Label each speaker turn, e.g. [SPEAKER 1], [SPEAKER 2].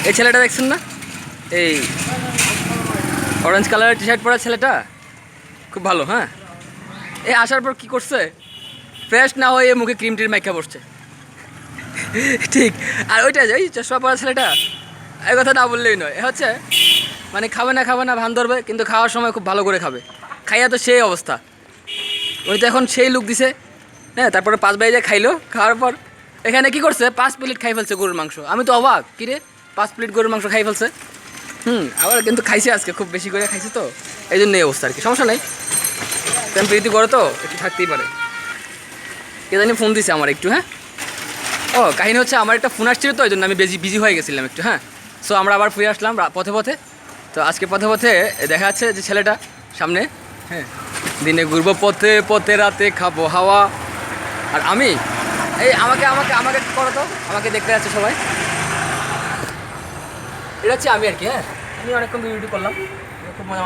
[SPEAKER 1] এই ছেলেটা দেখছেন না, এই অরেঞ্জ কালারের টি শার্ট পরা ছেলেটা খুব ভালো। হ্যাঁ, এই আসার পর কি করছে, ফ্রেশ না হয়ে মুখে ক্রিম টিম মাইখা বসছে। ঠিক। আর ওইটা যে ওই চশমা পরা ছেলেটা, এই কথা না বললেই নয়, হচ্ছে মানে খাবে না ভান ধরবে, কিন্তু খাওয়ার সময় খুব ভালো করে খাবে। খাইয়া তো সেই অবস্থা, উনি তো এখন সেই লুক দিছে। হ্যাঁ, তারপরে 5 বাজে খাইলো, খাওয়ার পর এখানে কি করছে, 5 প্লেট খাই ফেলছে গরুর মাংস। আমি তো অবাক, কিরে 5 প্লেট গরুর মাংস খাই ফেলছে। আবার কিন্তু খাইছে আজকে, খুব বেশি করে খাইছে তো, এই জন্য এই অবস্থা আর কি। সমস্যা নেই, তেমন প্রীতি করে তো একটু থাকতেই পারে। কে জানি ফোন দিছে আমার একটু। হ্যাঁ, ও কাহিনী হচ্ছে আমার একটা ফোন আসছিল তো, ওই জন্য আমি বিজি হয়ে গেছিলাম একটু। হ্যাঁ, সো আমরা আবার ফিরে আসলাম পথে। তো আজকে পথে দেখা যাচ্ছে যে ছেলেটা সামনে। হ্যাঁ, দিনে ঘুরবো পথে রাতে খাবো হাওয়া। আর আমি এই আমাকে করো তো, আমাকে দেখতে যাচ্ছে সবাই। এটা হচ্ছে আমি আর কি। হ্যাঁ, আমি অনেকক্ষণ ভিডিও করলাম, খুব মজা।